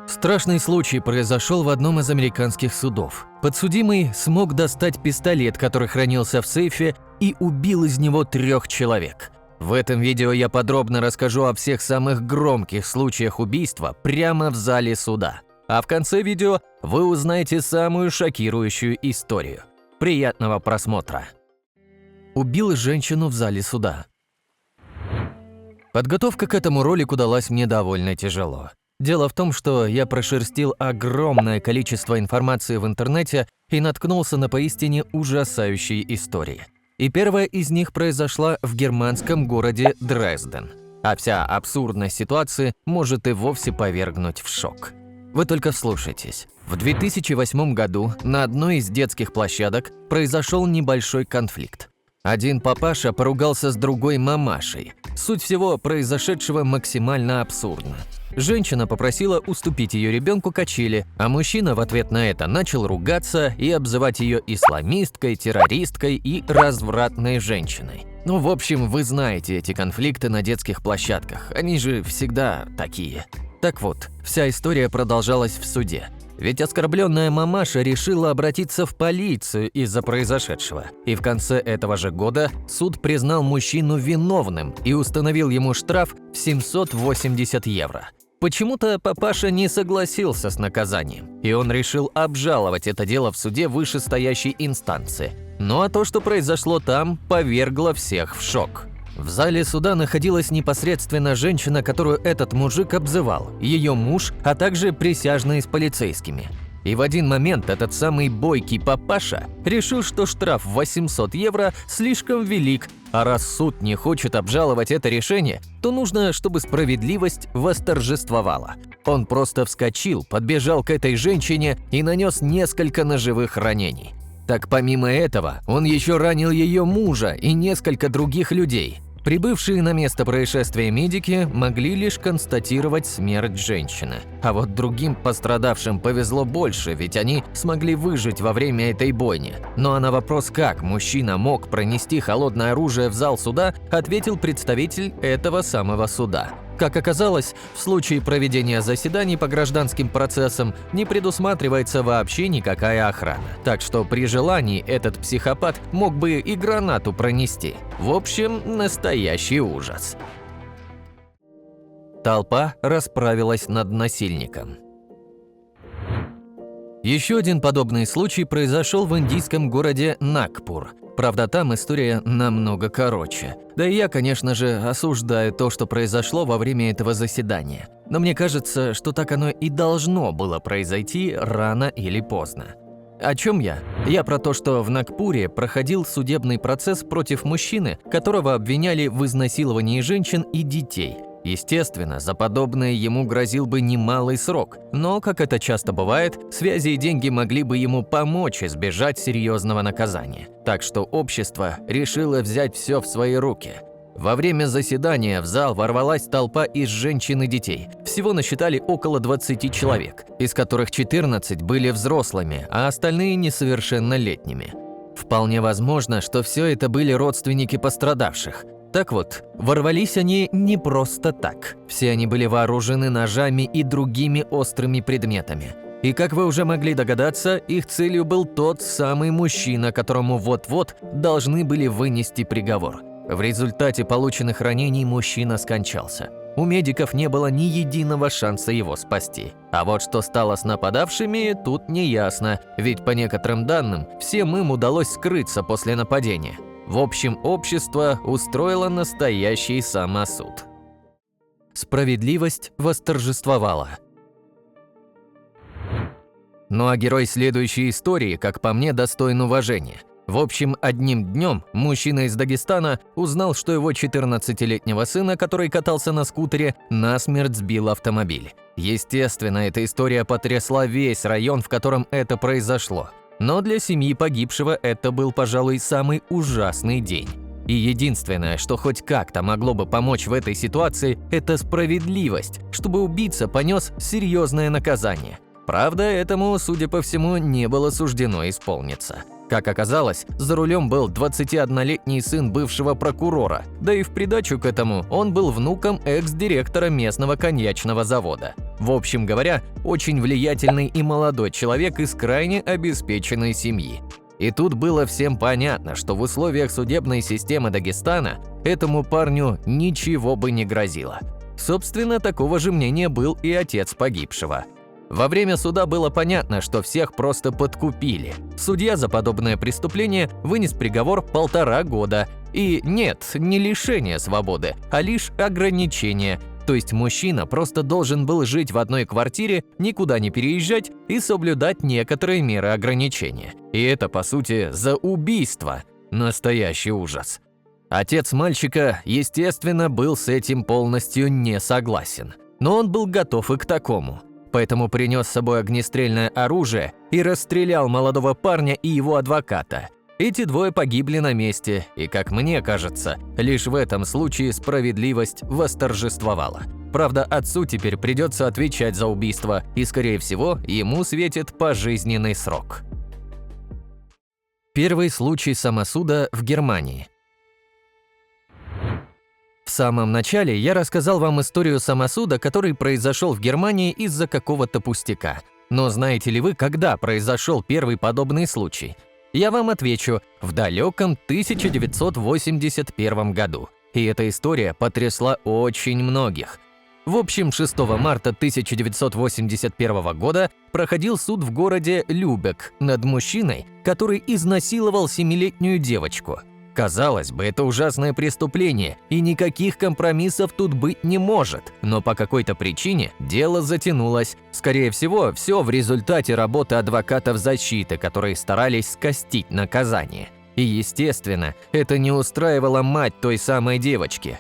Страшный случай произошел в одном из американских судов. Подсудимый смог достать пистолет, который хранился в сейфе, и убил из него 3 человек. В этом видео я подробно расскажу о всех самых громких случаях убийства прямо в зале суда. А в конце видео вы узнаете самую шокирующую историю. Приятного просмотра. Убил женщину в зале суда. Подготовка к этому ролику далась мне довольно тяжело. Дело в том, что я прошерстил огромное количество информации в интернете и наткнулся на поистине ужасающие истории. И первая из них произошла в германском городе Дрезден. А вся абсурдность ситуации может и вовсе повергнуть в шок. Вы только вслушайтесь. В 2008 году на одной из детских площадок произошел небольшой конфликт. Один папаша поругался с другой мамашей. Суть всего произошедшего максимально абсурдна. Женщина попросила уступить ее ребенку качели, а мужчина в ответ на это начал ругаться и обзывать ее исламисткой, террористкой и развратной женщиной. Ну, в общем, вы знаете эти конфликты на детских площадках, они же всегда такие. Так вот, вся история продолжалась в суде. Ведь оскорбленная мамаша решила обратиться в полицию из-за произошедшего. И в конце этого же года суд признал мужчину виновным и установил ему штраф в 780 евро. Почему-то папаша не согласился с наказанием, и он решил обжаловать это дело в суде вышестоящей инстанции. Ну а то, что произошло там, повергло всех в шок. В зале суда находилась непосредственно женщина, которую этот мужик обзывал, ее муж, а также присяжные с полицейскими. И в один момент этот самый бойкий папаша решил, что штраф в 800 евро слишком велик, а раз суд не хочет обжаловать это решение, то нужно, чтобы справедливость восторжествовала. Он просто вскочил, подбежал к этой женщине и нанес несколько ножевых ранений. Так помимо этого, он еще ранил ее мужа и несколько других людей. Прибывшие на место происшествия медики могли лишь констатировать смерть женщины. А вот другим пострадавшим повезло больше, ведь они смогли выжить во время этой бойни. Ну а на вопрос, как мужчина мог пронести холодное оружие в зал суда, ответил представитель этого самого суда. Как оказалось, в случае проведения заседаний по гражданским процессам не предусматривается вообще никакая охрана. Так что при желании этот психопат мог бы и гранату пронести. В общем, настоящий ужас. Толпа расправилась над насильником. Еще один подобный случай произошел в индийском городе Нагпур. Правда, там история намного короче. Да и я, конечно же, осуждаю то, что произошло во время этого заседания. Но мне кажется, что так оно и должно было произойти рано или поздно. О чем я? Я про то, что в Нагпуре проходил судебный процесс против мужчины, которого обвиняли в изнасиловании женщин и детей. Естественно, за подобное ему грозил бы немалый срок, но, как это часто бывает, связи и деньги могли бы ему помочь избежать серьезного наказания. Так что общество решило взять все в свои руки. Во время заседания в зал ворвалась толпа из женщин и детей. Всего насчитали около 20 человек, из которых 14 были взрослыми, а остальные несовершеннолетними. Вполне возможно, что все это были родственники пострадавших. Так вот, ворвались они не просто так. Все они были вооружены ножами и другими острыми предметами. И как вы уже могли догадаться, их целью был тот самый мужчина, которому вот-вот должны были вынести приговор. В результате полученных ранений мужчина скончался. У медиков не было ни единого шанса его спасти. А вот что стало с нападавшими, тут не ясно, ведь по некоторым данным, всем им удалось скрыться после нападения. В общем, общество устроило настоящий самосуд. Справедливость восторжествовала. Ну а герой следующей истории, как по мне, достоин уважения. В общем, одним днем мужчина из Дагестана узнал, что его 14-летнего сына, который катался на скутере, насмерть сбил автомобиль. Естественно, эта история потрясла весь район, в котором это произошло. Но для семьи погибшего это был, пожалуй, самый ужасный день. И единственное, что хоть как-то могло бы помочь в этой ситуации, это справедливость, чтобы убийца понес серьезное наказание. Правда, этому, судя по всему, не было суждено исполниться. Как оказалось, за рулем был 21-летний сын бывшего прокурора, да и в придачу к этому он был внуком экс-директора местного коньячного завода. В общем говоря, очень влиятельный и молодой человек из крайне обеспеченной семьи. И тут было всем понятно, что в условиях судебной системы Дагестана этому парню ничего бы не грозило. Собственно, такого же мнения был и отец погибшего. Во время суда было понятно, что всех просто подкупили. Судья за подобное преступление вынес приговор 1,5 года. И нет, не лишение свободы, а лишь ограничение. То есть мужчина просто должен был жить в одной квартире, никуда не переезжать и соблюдать некоторые меры ограничения. И это, по сути, за убийство. Настоящий ужас. Отец мальчика, естественно, был с этим полностью не согласен. Но он был готов и к такому. Поэтому принес с собой огнестрельное оружие и расстрелял молодого парня и его адвоката. Эти двое погибли на месте, и, как мне кажется, лишь в этом случае справедливость восторжествовала. Правда, отцу теперь придется отвечать за убийство, и, скорее всего, ему светит пожизненный срок. Первый случай самосуда в Германии. В самом начале я рассказал вам историю самосуда, который произошел в Германии из-за какого-то пустяка. Но знаете ли вы, когда произошел первый подобный случай? Я вам отвечу – в далеком 1981 году. И эта история потрясла очень многих. В общем, 6 марта 1981 года проходил суд в городе Любек над мужчиной, который изнасиловал 7-летнюю девочку. Казалось бы, это ужасное преступление, и никаких компромиссов тут быть не может. Но по какой-то причине дело затянулось. Скорее всего, все в результате работы адвокатов защиты, которые старались скостить наказание. И, естественно, это не устраивало мать той самой девочки.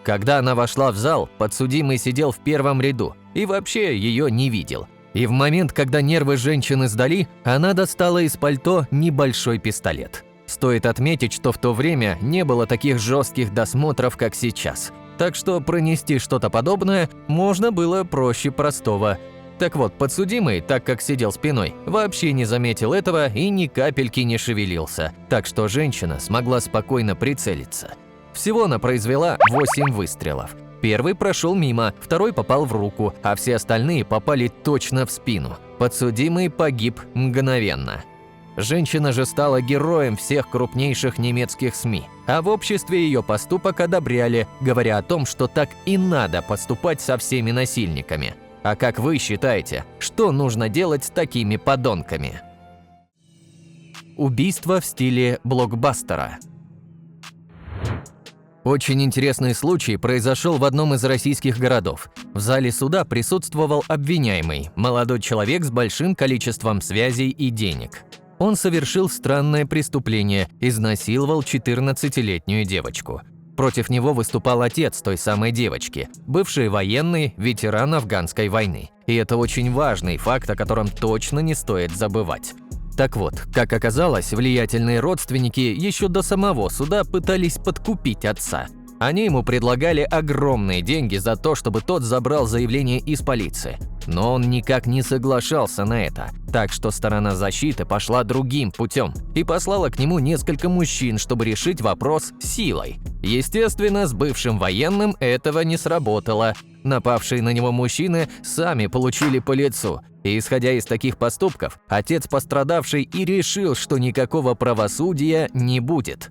Когда она вошла в зал, подсудимый сидел в первом ряду и вообще ее не видел. И в момент, когда нервы женщины сдали, она достала из пальто небольшой пистолет. Стоит отметить, что в то время не было таких жестких досмотров, как сейчас. Так что пронести что-то подобное можно было проще простого. Так вот, подсудимый, так как сидел спиной, вообще не заметил этого и ни капельки не шевелился. Так что женщина смогла спокойно прицелиться. Всего она произвела 8 выстрелов. Первый прошел мимо, второй попал в руку, а все остальные попали точно в спину. Подсудимый погиб мгновенно. Женщина же стала героем всех крупнейших немецких СМИ, а в обществе ее поступок одобряли, говоря о том, что так и надо поступать со всеми насильниками. А как вы считаете, что нужно делать с такими подонками? Убийство в стиле блокбастера. Очень интересный случай произошел в одном из российских городов. В зале суда присутствовал обвиняемый, молодой человек с большим количеством связей и денег. Он совершил странное преступление, изнасиловал 14-летнюю девочку. Против него выступал отец той самой девочки, бывший военный, ветеран афганской войны. И это очень важный факт, о котором точно не стоит забывать. Так вот, как оказалось, влиятельные родственники еще до самого суда пытались подкупить отца. Они ему предлагали огромные деньги за то, чтобы тот забрал заявление из полиции. Но он никак не соглашался на это, так что сторона защиты пошла другим путем и послала к нему несколько мужчин, чтобы решить вопрос силой. Естественно, с бывшим военным этого не сработало. Напавшие на него мужчины сами получили по лицу. И исходя из таких поступков, отец пострадавшей и решил, что никакого правосудия не будет.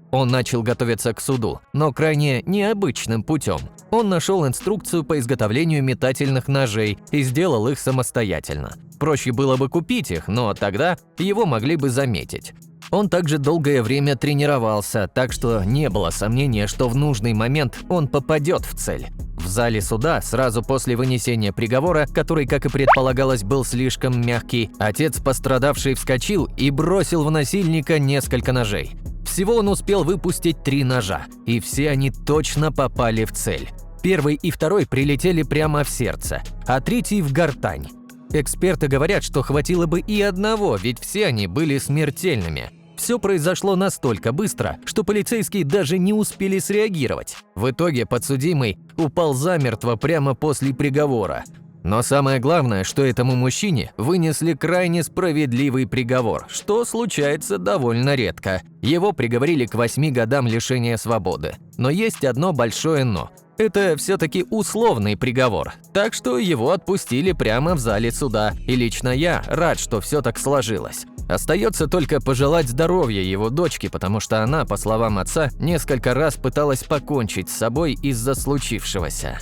Он начал готовиться к суду, но крайне необычным путем. Он нашел инструкцию по изготовлению метательных ножей и сделал их самостоятельно. Проще было бы купить их, но тогда его могли бы заметить. Он также долгое время тренировался, так что не было сомнения, что в нужный момент он попадет в цель. В зале суда, сразу после вынесения приговора, который, как и предполагалось, был слишком мягкий, отец пострадавшей вскочил и бросил в насильника несколько ножей. Всего он успел выпустить 3 ножа, и все они точно попали в цель. Первый и второй прилетели прямо в сердце, а третий в гортань. Эксперты говорят, что хватило бы и одного, ведь все они были смертельными. Все произошло настолько быстро, что полицейские даже не успели среагировать. В итоге подсудимый упал замертво прямо после приговора. Но самое главное, что этому мужчине вынесли крайне справедливый приговор, что случается довольно редко. Его приговорили к 8 годам лишения свободы. Но есть одно большое «но». Это все-таки условный приговор, так что его отпустили прямо в зале суда, и лично я рад, что все так сложилось. Остается только пожелать здоровья его дочке, потому что она, по словам отца, несколько раз пыталась покончить с собой из-за случившегося.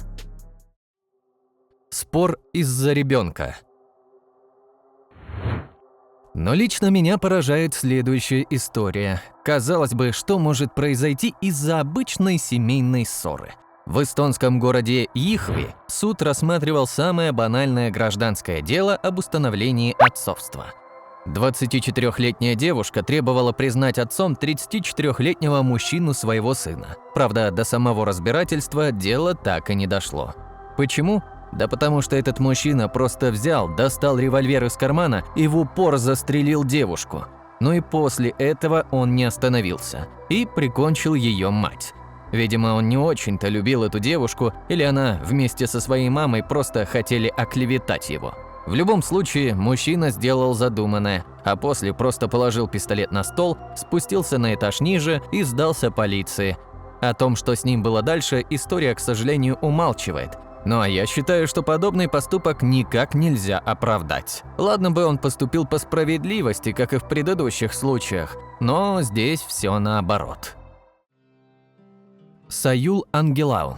Спор из-за ребенка. Но лично меня поражает следующая история. Казалось бы, что может произойти из-за обычной семейной ссоры? В эстонском городе Ихви суд рассматривал самое банальное гражданское дело об установлении отцовства. 24-летняя девушка требовала признать отцом 34-летнего мужчину своего сына. Правда, до самого разбирательства дело так и не дошло. Почему? Да потому что этот мужчина просто взял, достал револьвер из кармана и в упор застрелил девушку. Но и после этого он не остановился и прикончил ее мать. Видимо, он не очень-то любил эту девушку, или она вместе со своей мамой просто хотели оклеветать его. В любом случае, мужчина сделал задуманное, а после просто положил пистолет на стол, спустился на этаж ниже и сдался полиции. О том, что с ним было дальше, история, к сожалению, умалчивает. Ну а я считаю, что подобный поступок никак нельзя оправдать. Ладно бы он поступил по справедливости, как и в предыдущих случаях, но здесь все наоборот. Саюл Ангелау.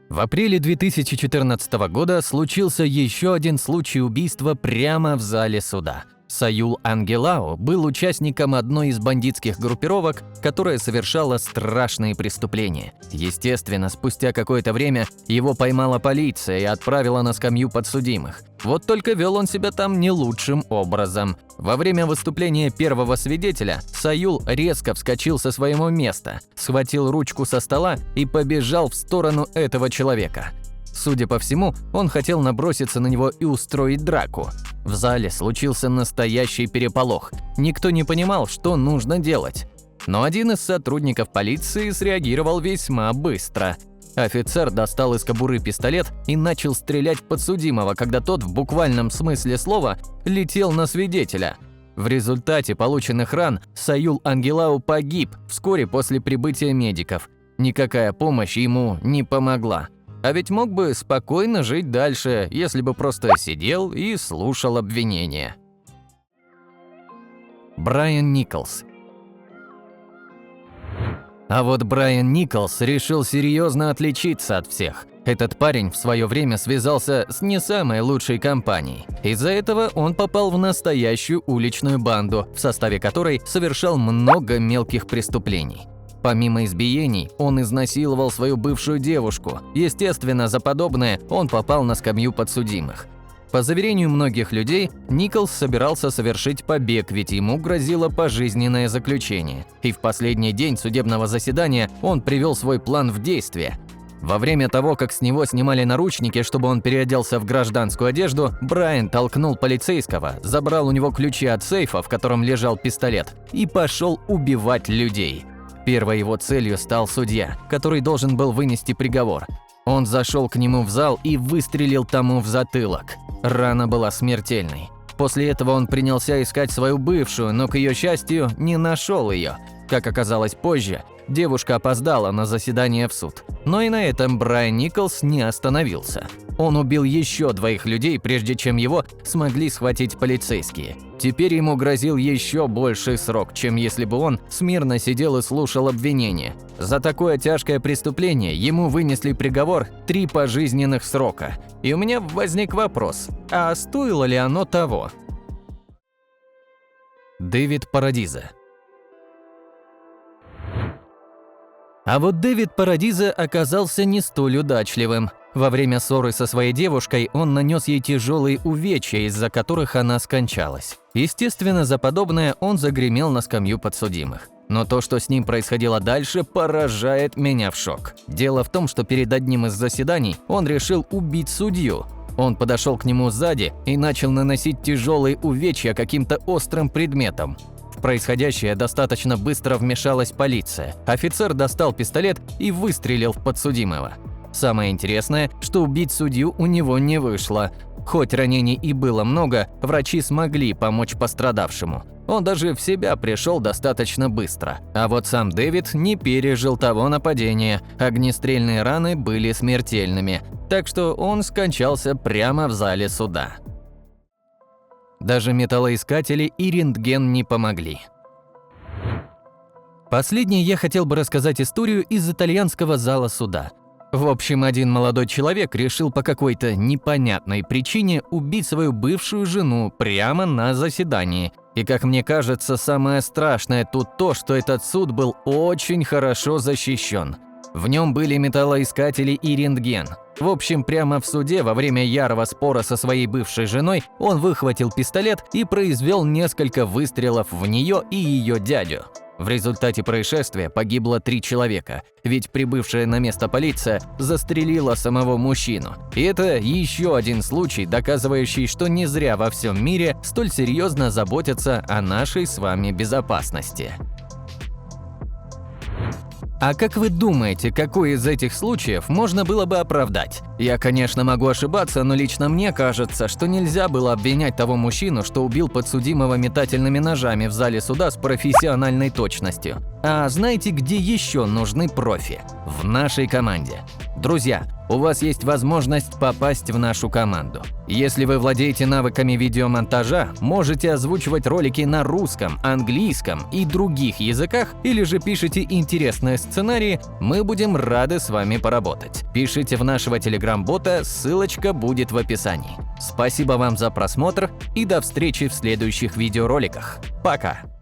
В апреле 2014 года случился еще один случай убийства прямо в зале суда. Саюл Ангелау был участником одной из бандитских группировок, которая совершала страшные преступления. Естественно, спустя какое-то время его поймала полиция и отправила на скамью подсудимых. Вот только вел он себя там не лучшим образом. Во время выступления первого свидетеля Саюл резко вскочил со своего места, схватил ручку со стола и побежал в сторону этого человека. Судя по всему, он хотел наброситься на него и устроить драку. В зале случился настоящий переполох. Никто не понимал, что нужно делать. Но один из сотрудников полиции среагировал весьма быстро. Офицер достал из кобуры пистолет и начал стрелять в подсудимого, когда тот в буквальном смысле слова летел на свидетеля. В результате полученных ран Саюл Ангелау погиб вскоре после прибытия медиков. Никакая помощь ему не помогла. А ведь мог бы спокойно жить дальше, если бы просто сидел и слушал обвинения. Брайан Николс. А вот Брайан Николс решил серьезно отличиться от всех. Этот парень в свое время связался с не самой лучшей компанией. Из-за этого он попал в настоящую уличную банду, в составе которой совершал много мелких преступлений. Помимо избиений, он изнасиловал свою бывшую девушку. Естественно, за подобное он попал на скамью подсудимых. По заверению многих людей, Николс собирался совершить побег, ведь ему грозило пожизненное заключение. И в последний день судебного заседания он привел свой план в действие. Во время того, как с него снимали наручники, чтобы он переоделся в гражданскую одежду, Брайан толкнул полицейского, забрал у него ключи от сейфа, в котором лежал пистолет, и пошел убивать людей. Первой его целью стал судья, который должен был вынести приговор. Он зашел к нему в зал и выстрелил тому в затылок. Рана была смертельной. После этого он принялся искать свою бывшую, но, к ее счастью, не нашел ее. Как оказалось позже, девушка опоздала на заседание в суд. Но и на этом Брайан Николс не остановился. Он убил еще 2 людей, прежде чем его смогли схватить полицейские. Теперь ему грозил еще больший срок, чем если бы он смирно сидел и слушал обвинения. За такое тяжкое преступление ему вынесли приговор 3 пожизненных срока. И у меня возник вопрос, а стоило ли оно того? Дэвид Парадиза. А вот Дэвид Парадиза оказался не столь удачливым. Во время ссоры со своей девушкой он нанес ей тяжелые увечья, из-за которых она скончалась. Естественно, за подобное он загремел на скамью подсудимых. Но то, что с ним происходило дальше, поражает меня в шок. Дело в том, что перед одним из заседаний он решил убить судью. Он подошел к нему сзади и начал наносить тяжелые увечья каким-то острым предметом. В происходящее достаточно быстро вмешалась полиция. Офицер достал пистолет и выстрелил в подсудимого. Самое интересное, что убить судью у него не вышло. Хоть ранений и было много, врачи смогли помочь пострадавшему. Он даже в себя пришел достаточно быстро. А вот сам Дэвид не пережил того нападения, огнестрельные раны были смертельными, так что он скончался прямо в зале суда. Даже металлоискатели и рентген не помогли. Последнее я хотел бы рассказать историю из итальянского зала суда. В общем, один молодой человек решил по какой-то непонятной причине убить свою бывшую жену прямо на заседании. И, как мне кажется, самое страшное тут то, что этот суд был очень хорошо защищен. В нем были металлоискатели и рентген. В общем, прямо в суде во время ярого спора со своей бывшей женой он выхватил пистолет и произвел несколько выстрелов в нее и ее дядю. В результате происшествия погибло 3 человека, ведь прибывшая на место полиция застрелила самого мужчину. И это еще один случай, доказывающий, что не зря во всем мире столь серьезно заботятся о нашей с вами безопасности. А как вы думаете, какой из этих случаев можно было бы оправдать? Я, конечно, могу ошибаться, но лично мне кажется, что нельзя было обвинять того мужчину, что убил подсудимого метательными ножами в зале суда с профессиональной точностью. А знаете, где еще нужны профи? В нашей команде. Друзья, у вас есть возможность попасть в нашу команду. Если вы владеете навыками видеомонтажа, можете озвучивать ролики на русском, английском и других языках, или же пишите интересные сценарии, мы будем рады с вами поработать. Пишите в нашего телеграм-бота, ссылочка будет в описании. Спасибо вам за просмотр и до встречи в следующих видеороликах. Пока!